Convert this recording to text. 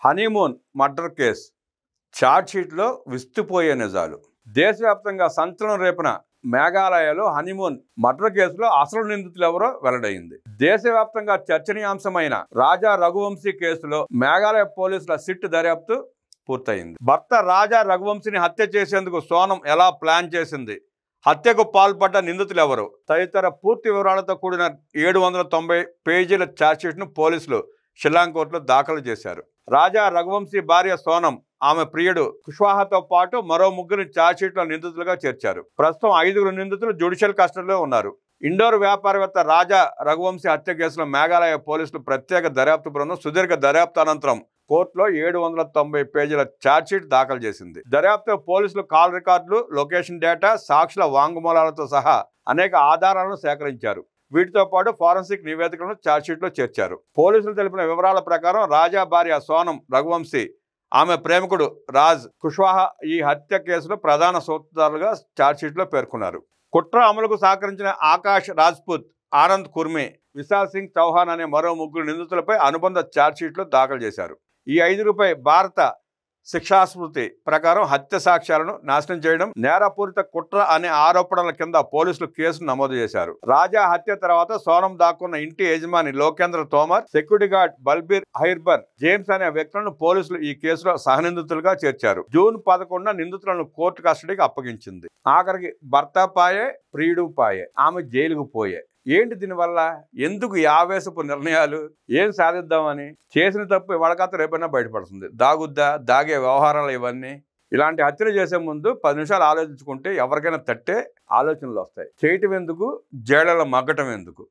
Honeymoon murder case ఛార్జ్షీట్లో విస్తుపోయే నిజాలు. దేశవ్యాప్తంగా సంచలనం రేపిన మేఘాలయలో హనీమూన్ మర్డర్ కేసులో అసలు నిందితులు ఎవరో వెల్లడైంది. దేశవ్యాప్తంగా చర్చనీయాంశమైన రాజా రఘువంశీ కేసులో మేఘాలయ పోలీసుల సిట్ దర్యాప్తు పూర్తయింది. భర్త రాజా రఘువంశీని హత్య చేసేందుకు సోనం ఎలా ప్లాన్ చేసింది, హత్యకు పాల్పడ్డ నిందితులు ఎవరు తదితర పూర్తి వివరాలతో కూడిన 790 పేజీల ఛార్జ్షీట్ను పోలీసులు షిల్లాంగ్ కోర్టులో దాఖలు చేశారు. రాజా రఘువంశీ భార్య సోనం, ఆమె ప్రియుడు కుష్వాహాతో పాటు మరో 3 ఛార్జ్షీట్లో నిందితులుగా చేర్చారు. ప్రస్తుతం 5 నిందితులు జ్యుడిషియల్ కస్టడీలో ఉన్నారు. ఇండోర్ వ్యాపారవేత్త రాజా రఘువంశీ హత్య కేసులో మేఘాలయ పోలీసులు ప్రత్యేక దర్యాప్తు బృందం సుదీర్ఘ దర్యాప్తు అనంతరం కోర్టులో 790 పేజీల ఛార్జ్షీట్ దాఖలు చేసింది. దర్యాప్తులో పోలీసులు కాల్ రికార్డులు, లొకేషన్ డేటా, సాక్షుల వాంగ్మూలాలతో సహా అనేక ఆధారాలను సేకరించారు. వీటితో పాటు ఫారెన్సిక్ నివేదికలను ఛార్జ్షీట్లో చేర్చారు. పోలీసులు తెలిపిన వివరాల ప్రకారం రాజా భార్య సోనం రఘువంశీ, ఆమె ప్రేమికుడు రాజ్ కుష్వాహా ఈ హత్య కేసులో ప్రధాన సూత్రధారులుగా ఛార్జ్షీట్లో పేర్కొన్నారు. కుట్ర అమలుకు సహకరించిన ఆకాష్ రాజ్పుత్, ఆనంద్ కుర్మి, విశాల్ సింగ్ చౌహాన్ అనే మరో 3 నిందితులపై అనుబంధ ఛార్జ్షీట్లు దాఖలు చేశారు. ఈ 5గురిపై భారత శిక్షాస్మృతి ప్రకారం హత్య సాక్ష్యాలను నాశనం చేయడం, నేరపూరిత కుట్ర అనే ఆరోపణల కింద పోలీసులు కేసును నమోదు చేశారు. రాజా హత్య తర్వాత సోనం దాక్కున్న ఇంటి యజమాని లోకేంద్ర తోమర్, సెక్యూరిటీ గార్డ్ బల్బీర్ హైర్బర్, జేమ్స్ అనే వ్యక్తులను పోలీసులు ఈ కేసులో సహనిందితులుగా చేర్చారు. జూన్ 11న నిందితులను కోర్టు కస్టడీకి అప్పగించింది. ఆఖరికి భర్త పాయే, ప్రియుడు పాయే, ఆమె జైలుకు పోయే. ఏంటి దీనివల్ల? ఎందుకు ఈ ఆవేశపు నిర్ణయాలు? ఏం సాధిద్దామని? చేసిన తప్పు ఇవాళ రేపైనా బయటపడుతుంది. దాగే వ్యవహారాలు ఇవన్నీ. ఇలాంటి హత్యలు చేసే ముందు 10 నిమిషాలు ఆలోచించుకుంటే ఎవరికైనా తట్టే ఆలోచనలు వస్తాయి. చేయటం ఎందుకు, జైళ్ళలో మగ్గటం ఎందుకు?